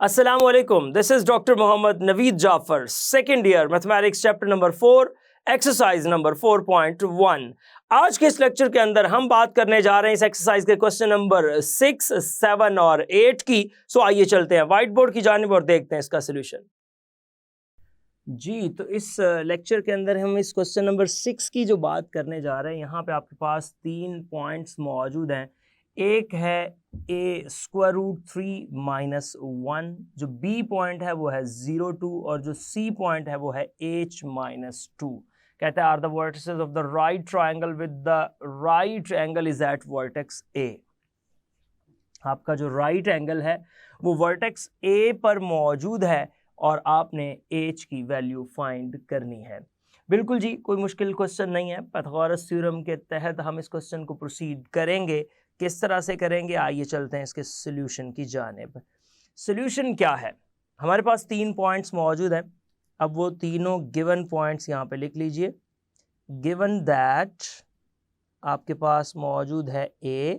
Assalamualaikum. This is Dr. Mohammad Naveed Jafar, second year mathematics chapter number 4, exercise number 4.1. आज के इस lecture के अंदर हम बात करने जा रहे हैं इस एक्सरसाइज के क्वेश्चन नंबर 6, 7 और 8 की। सो आइए चलते हैं व्हाइट बोर्ड की जानिब और देखते हैं इसका सोल्यूशन। जी, तो इस लेक्चर के अंदर हम इस क्वेश्चन नंबर 6 की जो बात करने जा रहे हैं, यहाँ पे आपके पास 3 पॉइंट्स मौजूद हैं। एक है a√3 - 1, जो b पॉइंट है वो है 0, 2 और जो c पॉइंट है वो है h - 2। कहते हैं are the vertices of the right triangle with the right angle is at vertex a। आपका जो राइट एंगल है वो वर्टेक्स a पर मौजूद है और आपने h की वैल्यू फाइंड करनी है। बिल्कुल जी, कोई मुश्किल क्वेश्चन नहीं है। पाइथागोरस थ्योरम के तहत हम इस क्वेश्चन को प्रोसीड करेंगे। किस तरह से करेंगे, आइए चलते हैं इसके सोल्यूशन की जानिब। सोल्यूशन क्या है? हमारे पास 3 पॉइंट्स मौजूद हैं। अब वो तीनों गिवन पॉइंट्स यहाँ पे लिख लीजिए। गिवन दैट आपके पास मौजूद है a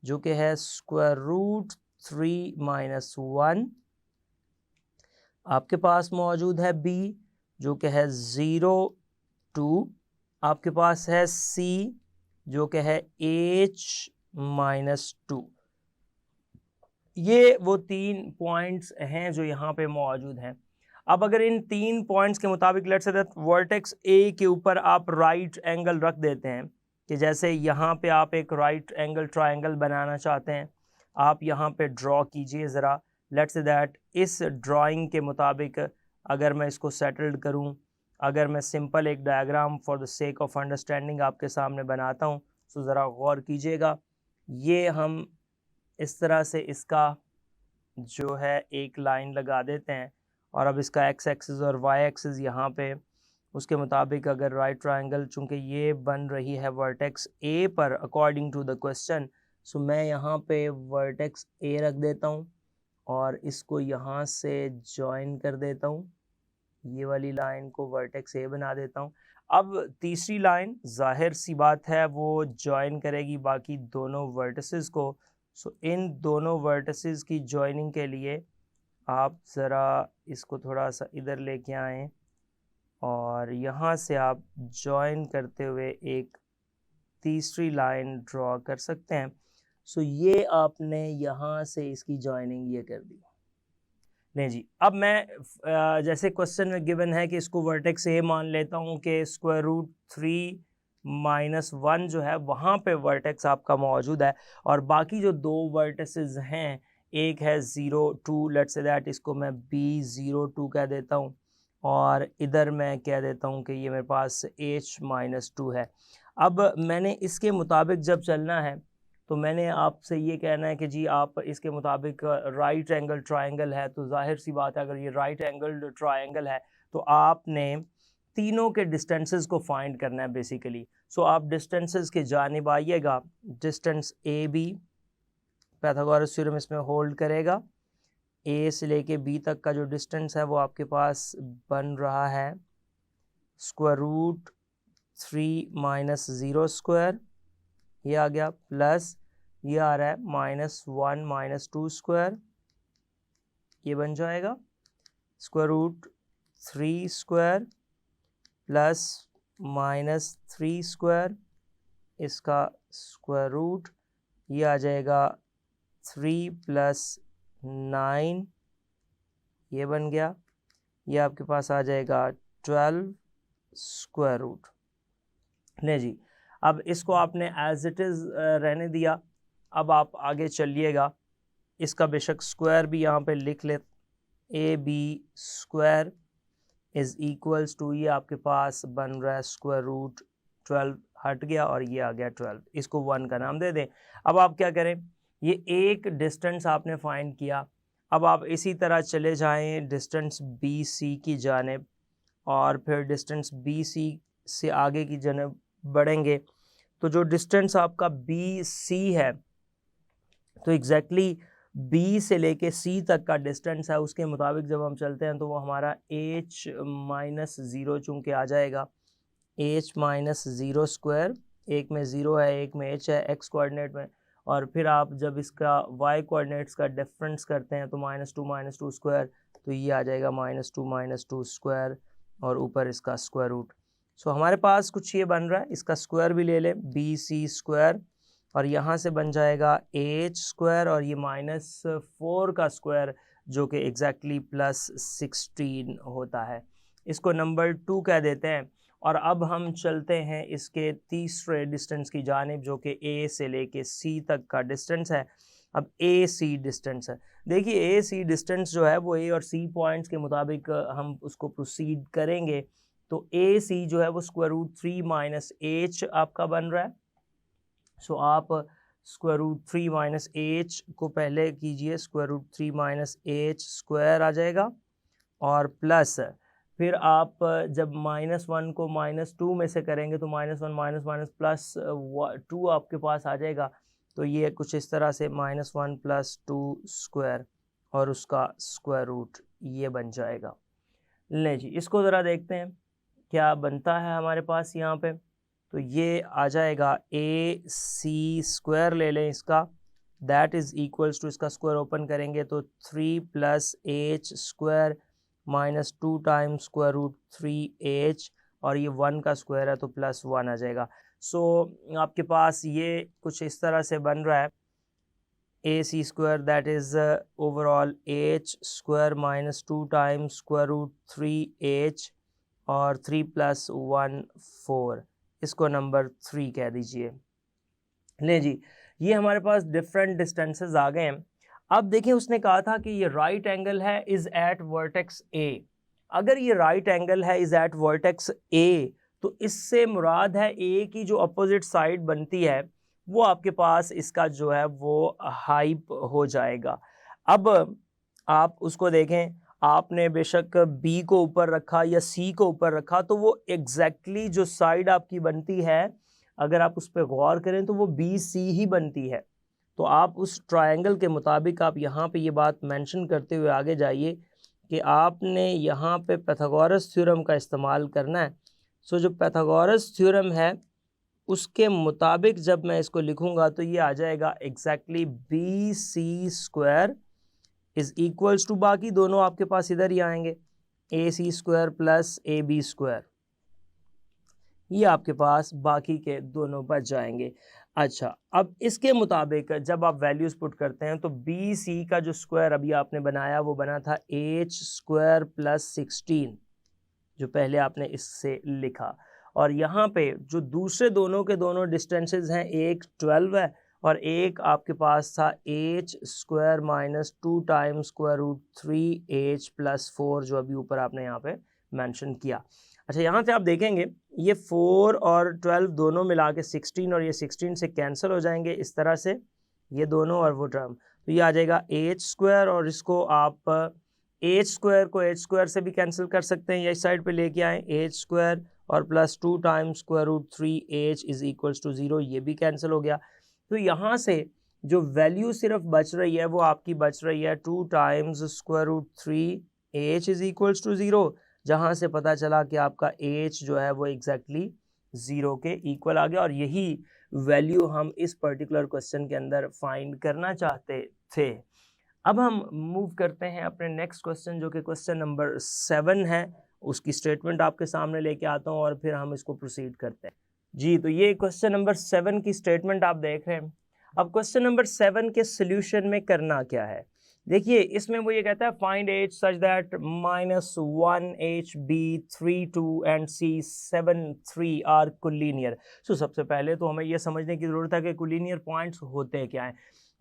जो कि है √3 - 1, आपके पास मौजूद है b जो कि है 0, 2, आपके पास है c जो कि है h - 2। ये वो 3 पॉइंट्स हैं जो यहाँ पे मौजूद हैं। अब अगर इन 3 पॉइंट्स के मुताबिक let's say that vertex a के ऊपर आप राइट एंगल रख देते हैं कि जैसे यहाँ पे आप एक राइट एंगल ट्रायंगल बनाना चाहते हैं, आप यहाँ पे ड्रॉ कीजिए ज़रा। लेट्स से दैट इस ड्राइंग के मुताबिक अगर मैं इसको सेटल्ड करूँ, अगर मैं सिंपल एक diagram for the sake of understanding आपके सामने बनाता हूँ, तो ज़रा गौर कीजिएगा। ये हम इस तरह से इसका जो है एक लाइन लगा देते हैं और अब इसका x एक्सिस और y एक्सिस यहाँ पे उसके मुताबिक अगर राइट ट्रायंगल, चूँकि ये बन रही है वर्टेक्स a पर अकॉर्डिंग टू द क्वेश्चन, सो मैं यहाँ पे वर्टेक्स a रख देता हूँ और इसको यहाँ से जॉइन कर देता हूँ। ये वाली लाइन को वर्टेक्स a बना देता हूँ। अब तीसरी लाइन जाहिर सी बात है वो जॉइन करेगी बाकी दोनों वर्टिसेस को। सो इन दोनों वर्टिसेस की जॉइनिंग के लिए आप ज़रा इसको थोड़ा सा इधर लेके आएँ और यहाँ से आप जॉइन करते हुए एक तीसरी लाइन ड्रॉ कर सकते हैं। सो ये आपने यहाँ से इसकी जॉइनिंग ये कर दी। नहीं जी, अब मैं जैसे क्वेश्चन में गिवन है कि इसको वर्टेक्स a मान लेता हूँ कि √3 - 1 जो है वहाँ पे वर्टेक्स आपका मौजूद है और बाकी जो 2 वर्टिसेस हैं, एक है 0, 2, लेट्स से दैट इसको मैं b02 कह देता हूँ और इधर मैं कह देता हूँ कि ये मेरे पास h - 2 है। अब मैंने इसके मुताबिक जब चलना है तो मैंने आपसे ये कहना है कि जी आप इसके मुताबिक राइट एंगल ट्रायंगल है, तो जाहिर सी बात है अगर ये राइट एंगल ट्रायंगल है तो आपने तीनों के डिस्टेंसेस को फाइंड करना है बेसिकली। सो आप डिस्टेंसेस के जानिब आइएगा। Distance A B, Pythagoras theorem इसमें होल्ड करेगा। ए से लेके बी तक का जो डिस्टेंस है वो आपके पास बन रहा है √3 - 0², ये आ गया, प्लस ये आ रहा है -1 - 2², ये बन जाएगा √3² प्लस -3², इसका स्क्वायर रूट, ये आ जाएगा 3 + 9, ये बन गया। ये आपके पास आ जाएगा 12²। नहीं जी, अब इसको आपने एज इट इज़ रहने दिया। अब आप आगे चलिएगा, इसका बेशक स्क्वायर भी यहाँ पे लिख ले। ab² इज़ इक्वल्स टू, ये आपके पास बन रहा है √12, हट गया और ये आ गया 12, इसको 1 का नाम दे दें। अब आप क्या करें, ये एक डिस्टेंस आपने फाइंड किया। अब आप इसी तरह चले जाएं डिस्टेंस BC की जानिब और फिर डिस्टेंस BC से आगे की जानिब बढ़ेंगे तो जो डिस्टेंस आपका BC है, तो एग्जैक्टली B से लेके C तक का डिस्टेंस है, उसके मुताबिक जब हम चलते हैं तो वो हमारा h - 0 चूँकि आ जाएगा। h - 0², एक में 0 है एक में h है x कोऑर्डिनेट में, और फिर आप जब इसका y कोऑर्डिनेट्स का डिफरेंस करते हैं तो -2 स्क्वायर, तो ये आ जाएगा -2 स्क्वायर और ऊपर इसका स्क्वायर रूट। सो हमारे पास कुछ ये बन रहा है, इसका स्क्वायर भी ले लें BC स्क्वायर, और यहाँ से बन जाएगा H स्क्वायर और ये -4 का स्क्वायर जो कि एग्जैक्टली +16 होता है। इसको नंबर 2 कह देते हैं। और अब हम चलते हैं इसके तीसरे डिस्टेंस की जानिब जो कि A से लेके C तक का डिस्टेंस है। अब AC डिस्टेंस है, देखिए AC डिस्टेंस जो है वो A और C पॉइंट्स के मुताबिक हम उसको प्रोसीड करेंगे। तो AC जो है वो √3 - H आपका बन रहा है। सो आप √3 - H को पहले कीजिए, √3 - H स्क्वायर आ जाएगा, और प्लस फिर आप जब -1 को -2 में से करेंगे तो -1 +2 आपके पास आ जाएगा। तो ये कुछ इस तरह से -1 + 2 स्क्वायर और उसका स्क्वायर रूट ये बन जाएगा। ले जी, इसको ज़रा देखते हैं क्या बनता है हमारे पास यहाँ पे। तो ये आ जाएगा AC स्क्वायर ले लें इसका, दैट इज़ इक्वल्स टू, इसका स्क्वायर ओपन करेंगे तो 3 + H square -2 times square root 3H, और ये 1 का स्क्वायर है तो +1 आ जाएगा। सो आपके पास ये कुछ इस तरह से बन रहा है AC square that is overall H square -2 times square root 3H और 3 + 1 4, इसको नंबर 3 कह दीजिए। ले जी, ये हमारे पास डिफरेंट डिस्टेंसेस आ गए हैं। अब देखिए उसने कहा था कि ये राइट एंगल है इज़ एट वर्टेक्स A। अगर ये राइट एंगल है इज़ एट वर्टेक्स A तो इससे मुराद है A की जो अपोजिट साइड बनती है वो आपके पास इसका जो है वो हाइप हो जाएगा। अब आप उसको देखें, आपने बेशक B को ऊपर रखा या C को ऊपर रखा तो वो एग्जैक्टली जो साइड आपकी बनती है, अगर आप उस पर गौर करें तो वो BC ही बनती है। तो आप उस ट्रायंगल के मुताबिक आप यहाँ पे ये बात मेंशन करते हुए आगे जाइए कि आपने यहाँ पे पाइथागोरस थ्योरम का इस्तेमाल करना है। सो जो पाइथागोरस थ्योरम है उसके मुताबिक जब मैं इसको लिखूँगा तो ये आ जाएगा exactly BC square is equals to, बाकी दोनों आपके पास इधर ही आएंगे, AC square plus AB square, ये आपके पास बाकी के दोनों बच जाएंगे। अच्छा, अब इसके मुताबिक जब आप वैल्यूज़ पुट करते हैं तो BC का जो स्क्वायर अभी आपने बनाया वो बना था H स्क्वायर प्लस 16 जो पहले आपने इससे लिखा, और यहाँ पे जो दूसरे दोनों के दोनों डिस्टेंसेस हैं, एक 12 है और एक आपके पास था H square -2 times square root 3H + 4 जो अभी ऊपर आपने यहाँ पे मेंशन किया। अच्छा, यहाँ से आप देखेंगे ये 4 और 12 दोनों मिला के 16 और ये 16 से कैंसिल हो जाएंगे इस तरह से, ये दोनों और वो टर्म, तो ये आ जाएगा H स्क्वायर, और इसको आप H स्क्वायर को H स्क्वायर से भी कैंसिल कर सकते हैं, ये इस साइड पे लेके आए, H स्क्वायर और +2 times square root 3H is equals to 0, ये भी कैंसिल हो गया। तो यहाँ से जो वैल्यू सिर्फ बच रही है वो आपकी बच रही है 2 times square root 3H is equals to 0, जहाँ से पता चला कि आपका H जो है वो एग्जैक्टली 0 के इक्वल आ गया, और यही वैल्यू हम इस पर्टिकुलर क्वेश्चन के अंदर फाइंड करना चाहते थे। अब हम मूव करते हैं अपने नेक्स्ट क्वेश्चन जो कि क्वेश्चन नंबर 7 है, उसकी स्टेटमेंट आपके सामने लेके आता हूँ और फिर हम इसको प्रोसीड करते हैं। जी, तो ये क्वेश्चन नंबर 7 की स्टेटमेंट आप देख रहे हैं। अब क्वेश्चन नंबर 7 के सोल्यूशन में करना क्या है, देखिए इसमें वो ये कहता है find H such that -1 HB 3 2 and C 7 3 are collinear. So सबसे पहले तो हमें ये समझने की ज़रूरत है कि कोलिनियर पॉइंट्स होते क्या हैं,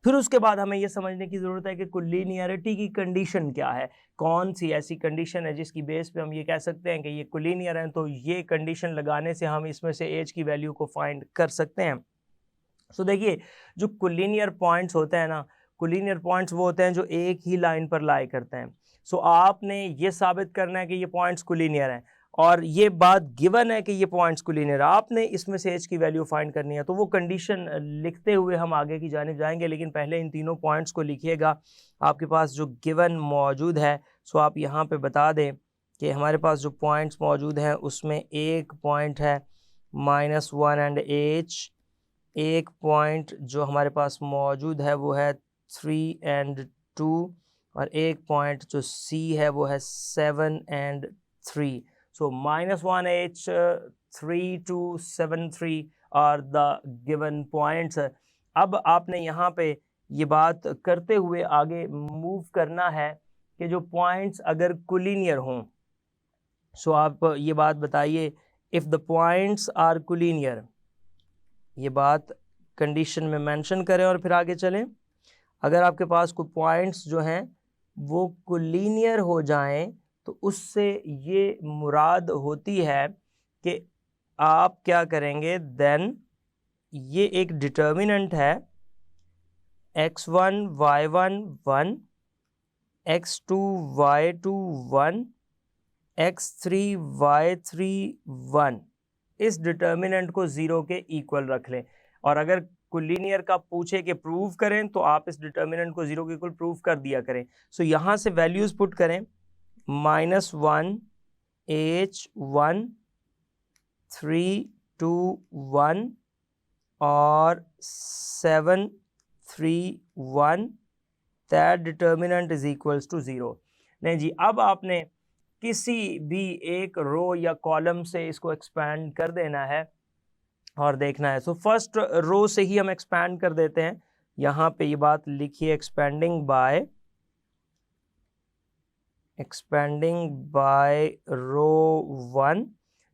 फिर उसके बाद हमें ये समझने की ज़रूरत है कि कोलिनियरिटी की कंडीशन क्या है, कौन सी ऐसी कंडीशन है जिसकी बेस पे हम ये कह सकते हैं कि ये कोलिनियर हैं, तो ये कंडीशन लगाने से हम इसमें से H की वैल्यू को फाइंड कर सकते हैं। सो देखिए जो कोलिनियर पॉइंट्स होते हैं ना, कोलिनियर पॉइंट्स वो होते हैं जो एक ही लाइन पर लाई करते हैं। सो आपने ये साबित करना है कि ये पॉइंट्स कोलिनियर हैं, और ये बात गिवन है कि ये पॉइंट्स कोलिनियर, आपने इसमें से H की वैल्यू फाइंड करनी है। तो वो कंडीशन लिखते हुए हम आगे की जानिब जाएंगे, लेकिन पहले इन तीनों पॉइंट्स को लिखिएगा आपके पास जो गिवन मौजूद है। सो आप यहाँ पे बता दें कि हमारे पास जो पॉइंट्स मौजूद हैं उसमें एक पॉइंट है -1 एंड H, एक पॉइंट जो हमारे पास मौजूद है वो है 3 and 2, और एक पॉइंट जो C है वो है 7 and 3. So -1H, 3, 2, 7, 3 are the given points. अब आपने यहाँ पे ये बात करते हुए आगे मूव करना है कि जो पॉइंट्स अगर कोलिनियर हों, सो आप ये बात बताइए, if the points are collinear, ये बात कंडीशन में मेंशन करें और फिर आगे चलें। अगर आपके पास कोई पॉइंट्स जो हैं वो कोलिनियर हो जाएं तो उससे ये मुराद होती है कि आप क्या करेंगे, देन ये एक डिटर्मिनेंट है x1 y1 1, x2 y2 1, x3 y3 1। इस डिटर्मिनेंट को ज़ीरो के इक्वल रख लें, और अगर कोलिनियर का पूछे कि प्रूव करें तो आप इस डिटर्मिनेंट को ज़ीरो के इक्वल प्रूव कर दिया करें। सो यहाँ से वैल्यूज़ पुट करें, -1 H1 3 2 1 और 7 3 1, that determinant is equals to 0। नहीं जी, अब आपने किसी भी एक रो या कॉलम से इसको एक्सपैंड कर देना है और देखना है। सो फर्स्ट रो से ही हम एक्सपैंड कर देते हैं। यहाँ पे ये बात लिखिए, एक्सपेंडिंग बाय रो 1।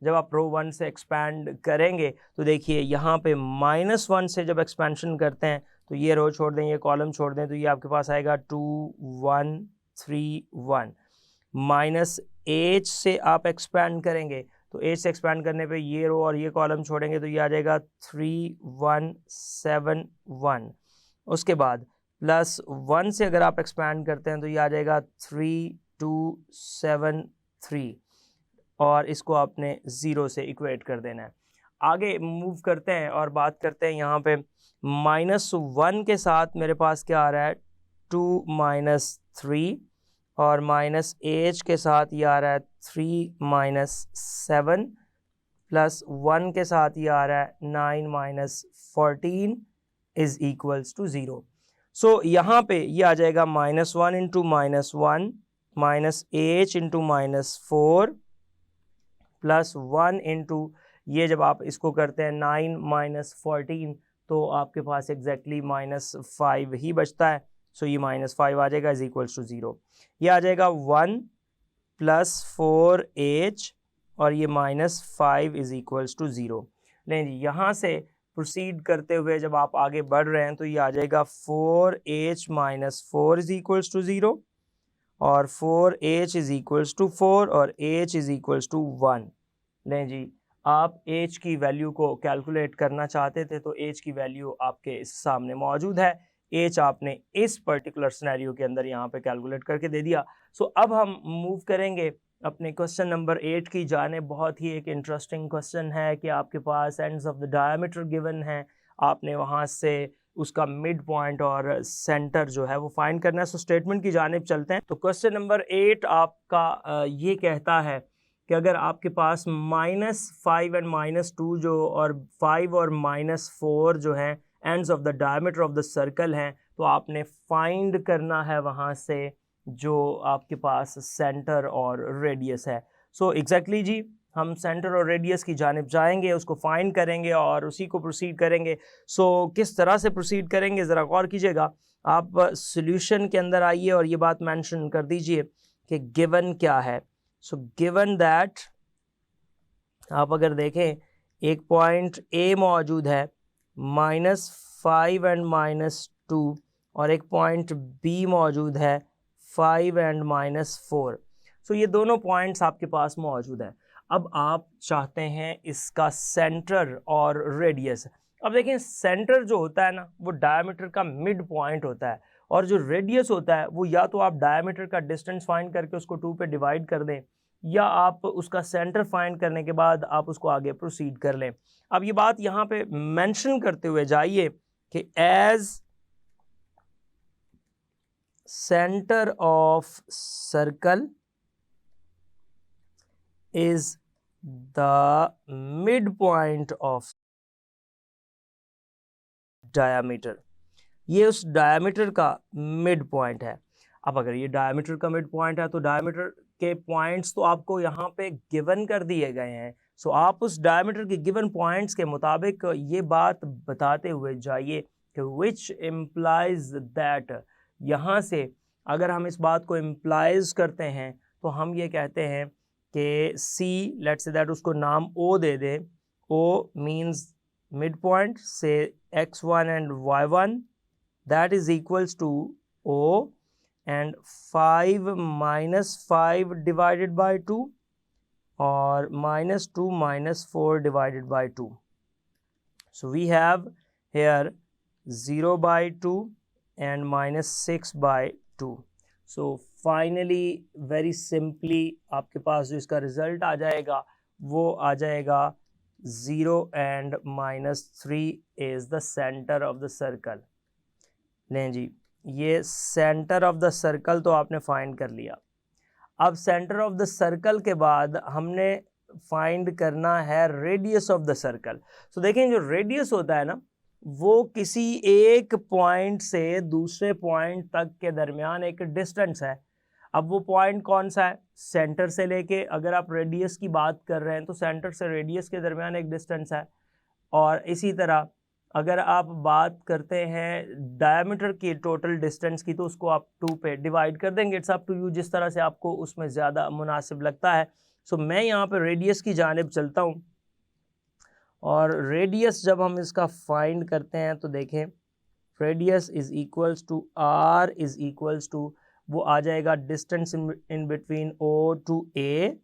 जब आप रो 1 से एक्सपैंड करेंगे तो देखिए यहाँ पे -1 से जब एक्सपेंशन करते हैं तो ये रो छोड़ दें, ये कॉलम छोड़ दें, तो ये आपके पास आएगा 2 1 3 1। -H से आप एक्सपैंड करेंगे तो H से एक्सपैंड करने पे ये रो और ये कॉलम छोड़ेंगे तो ये आ जाएगा 3 1 7 1। उसके बाद +1 से अगर आप एक्सपैंड करते हैं तो ये आ जाएगा 3 2 7 3, और इसको आपने 0 से इक्वेट कर देना है। आगे मूव करते हैं और बात करते हैं यहाँ पे -1 के साथ मेरे पास क्या आ रहा है, 2 3, और -H के साथ ये आ रहा है 3 7, +1 के साथ ये आ रहा है 9 14 इज इक्वल्स टू 0। सो यहाँ पे ये आ जाएगा -1 इंटू -1 -H इंटू -4 +1 इंटू ये, जब आप इसको करते हैं 9 14 तो आपके पास एग्जैक्टली -5 ही बचता है। सो ये -5 आ जाएगा इज इक्वल्स टू 0। ये आ जाएगा 1 + 4H और ये -5 इज इक्वल्स टू 0। लें जी, यहाँ से प्रोसीड करते हुए जब आप आगे बढ़ रहे हैं तो ये आ जाएगा 4H - 4 इज इक्वल्स टू 0, और 4H इज इक्वल्स टू 4 और H इज इक्वल्स टू 1। लें जी, आप H की वैल्यू को कैलकुलेट करना चाहते थे तो H की वैल्यू आपके सामने मौजूद है। H आपने इस पर्टिकुलर सिनेरियो के अंदर यहाँ पे कैलकुलेट करके दे दिया। सो अब हम मूव करेंगे अपने क्वेश्चन नंबर 8 की जानिब। बहुत ही एक इंटरेस्टिंग क्वेश्चन है कि आपके पास ends of the diameter given है, आपने वहाँ से उसका मिड पॉइंट और सेंटर जो है वो फाइंड करना है। सो स्टेटमेंट की जानिब चलते हैं। तो क्वेश्चन नंबर 8 आपका ये कहता है कि अगर आपके पास -5 एंड -2 जो और 5 और -4 जो हैं ends of the diameter of the circle हैं, तो आपने फाइंड करना है वहाँ से जो आपके पास सेंटर और रेडियस है। सो एग्जैक्टली जी, हम सेंटर और रेडियस की जानिब जाएंगे, उसको फाइंड करेंगे और उसी को प्रोसीड करेंगे। सो किस तरह से प्रोसीड करेंगे ज़रा गौर कीजिएगा। आप सॉल्यूशन के अंदर आइए और ये बात मेंशन कर दीजिए कि गिवन क्या है। सो गिवन दैट, आप अगर देखें एक पॉइंट A मौजूद है -5 एंड -2, और एक पॉइंट B मौजूद है 5 एंड -4। सो ये दोनों पॉइंट्स आपके पास मौजूद है। अब आप चाहते हैं इसका सेंटर और रेडियस। अब देखें, सेंटर जो होता है ना वो डायमीटर का मिड पॉइंट होता है, और जो रेडियस होता है वो या तो आप डायमीटर का डिस्टेंस फाइंड करके उसको 2 पे डिवाइड कर दें, या आप उसका सेंटर फाइंड करने के बाद आप उसको आगे प्रोसीड कर लें। अब ये बात यहाँ पे मेंशन करते हुए जाइए कि as centre of circle is the midpoint of diameter, ये उस डायामीटर का मिड पॉइंट है। अब अगर ये डायामीटर का मिड पॉइंट है तो डायामीटर के पॉइंट्स तो आपको यहाँ पे गिवन कर दिए गए हैं। सो आप उस डायमीटर के गिवन पॉइंट्स के मुताबिक ये बात बताते हुए जाइए कि विच इम्प्लाइज दैट, यहाँ से अगर हम इस बात को इम्प्लाइज करते हैं तो हम ये कहते हैं कि सी, लेट्स से दैट उसको नाम ओ दे दें, ओ मीन्स मिड पॉइंट से x1 and y1, that is equals to O and 5 minus 5 divided by 2 or minus 2 minus 4 divided by 2. So we have here 0 by 2 and minus 6 by 2. So finally very simply आपके पास जो इसका result आ जाएगा वो आ जाएगा 0 and minus 3 is the center of the circle. लें जी, ये centre of the circle तो आपने फाइंड कर लिया। अब सेंटर ऑफ द सर्कल के बाद हमने फाइंड करना है रेडियस ऑफ द सर्कल। तो देखें जो रेडियस होता है ना, वो किसी एक पॉइंट से दूसरे पॉइंट तक के दरमियान एक डिस्टेंस है। अब वो पॉइंट कौन सा है? सेंटर से लेके, अगर आप रेडियस की बात कर रहे हैं तो सेंटर से रेडियस के दरमियान एक डिस्टेंस है। और इसी तरह अगर आप बात करते हैं डायमीटर की टोटल डिस्टेंस की तो उसको आप 2 पे डिवाइड कर देंगे। इट्स अप टू यू, जिस तरह से आपको उसमें ज़्यादा मुनासिब लगता है। सो मैं यहाँ पे रेडियस की जानिब चलता हूँ और रेडियस जब हम इसका फाइंड करते हैं तो देखें radius is equals to R is equals to, वो आ जाएगा distance in between O to A,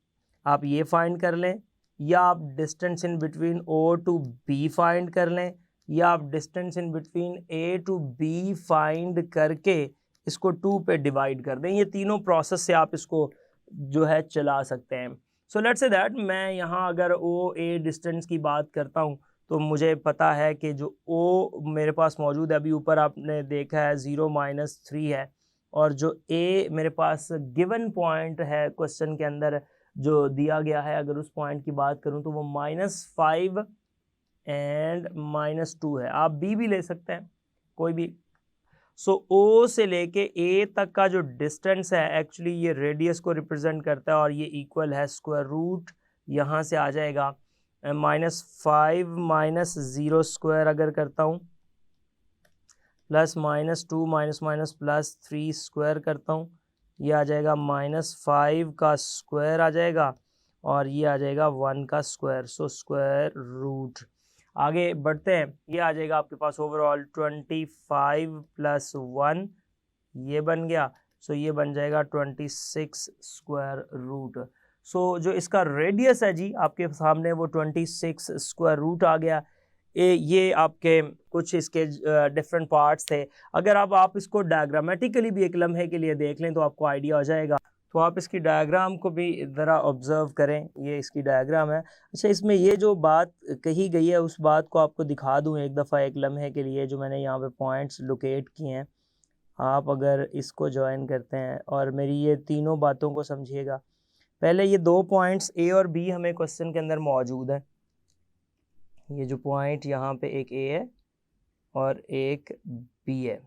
आप ये फाइंड कर लें, या आप distance in between O to B find कर लें, या आप distance in between A to B find करके इसको 2 पे डिवाइड कर दें। ये तीनों प्रोसेस से आप इसको जो है चला सकते हैं। सो लेट्स से दैट मैं यहाँ अगर ओ ए डिस्टेंस की बात करता हूँ तो मुझे पता है कि जो ओ मेरे पास मौजूद है, अभी ऊपर आपने देखा है 0 माइनस 3 है, और जो ए मेरे पास गिवन पॉइंट है क्वेश्चन के अंदर जो दिया गया है, अगर उस पॉइंट की बात करूँ तो वो -5 एंड -2 है। आप बी भी ले सकते हैं, कोई भी। सो ओ से लेके ए तक का जो डिस्टेंस है एक्चुअली ये रेडियस को रिप्रेजेंट करता है और ये इक्वल है स्क्वायर रूट, यहाँ से आ जाएगा -5 माइनस 0 स्क्वायर अगर करता हूँ, plus -2 minus minus plus 3 square करता हूँ, ये आ जाएगा -5 का स्क्वायर आ जाएगा और ये आ जाएगा 1 का स्क्वायर। सो स्क्वायर रूट, आगे बढ़ते हैं, ये आ जाएगा आपके पास ओवरऑल 25 प्लस 1, ये बन गया। सो ये बन जाएगा 26 स्क्वायर रूट। सो जो इसका रेडियस है जी आपके सामने वो 26 स्क्वायर रूट आ गया। ये आपके कुछ इसके डिफरेंट पार्ट्स थे। अगर अब आप इसको डायग्रामेटिकली भी एक लम्हे के लिए देख लें तो आपको आइडिया हो जाएगा। तो आप इसकी डायग्राम को भी ज़रा ऑब्ज़र्व करें, ये इसकी डायग्राम है। अच्छा, इसमें ये जो बात कही गई है उस बात को आपको दिखा दूं एक दफ़ा एक लम्हे के लिए, जो मैंने यहाँ पे पॉइंट्स लोकेट किए हैं। आप अगर इसको ज्वाइन करते हैं और मेरी ये तीनों बातों को समझिएगा। पहले ये 2 पॉइंट्स ए और बी हमें क्वेश्चन के अंदर मौजूद है। ये जो पॉइंट यहाँ पे एक ए है और एक बी है,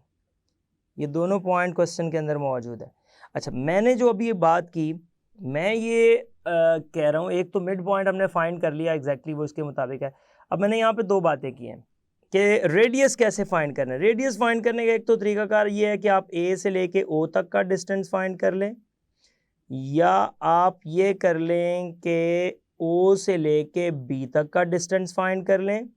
ये दोनों पॉइंट क्वेश्चन के अंदर मौजूद है। अच्छा, मैंने जो अभी ये बात की, मैं ये कह रहा हूँ, एक तो मिड पॉइंट हमने फाइंड कर लिया एग्जैक्टली वो इसके मुताबिक है। अब मैंने यहाँ पे 2 बातें की हैं कि रेडियस कैसे फाइंड करना है। रेडियस फाइंड करने का एक तो तरीकाकार ये है कि आप ए से लेके ओ तक का डिस्टेंस फाइंड कर लें, या आप ये कर लें कि ओ से लेके बी तक का डिस्टेंस फाइंड कर लें,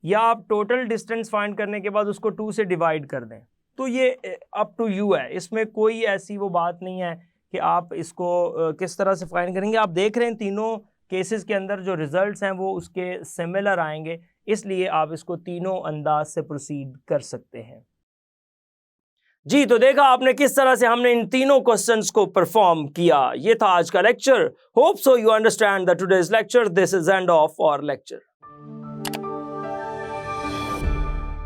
या आप टोटल डिस्टेंस फाइंड करने के बाद उसको 2 से डिवाइड कर दें। तो ये अप टू यू है, इसमें कोई ऐसी वो बात नहीं है कि आप इसको किस तरह से फाइंड करेंगे। आप देख रहे हैं तीनों केसेस के अंदर जो रिजल्ट्स हैं वो उसके सिमिलर आएंगे, इसलिए आप इसको तीनों अंदाज से प्रोसीड कर सकते हैं जी। तो देखा आपने किस तरह से हमने इन तीनों क्वेश्चंस को परफॉर्म किया। ये था आज का lecture. Hope so you understand the today's lecture. This is end of our lecture.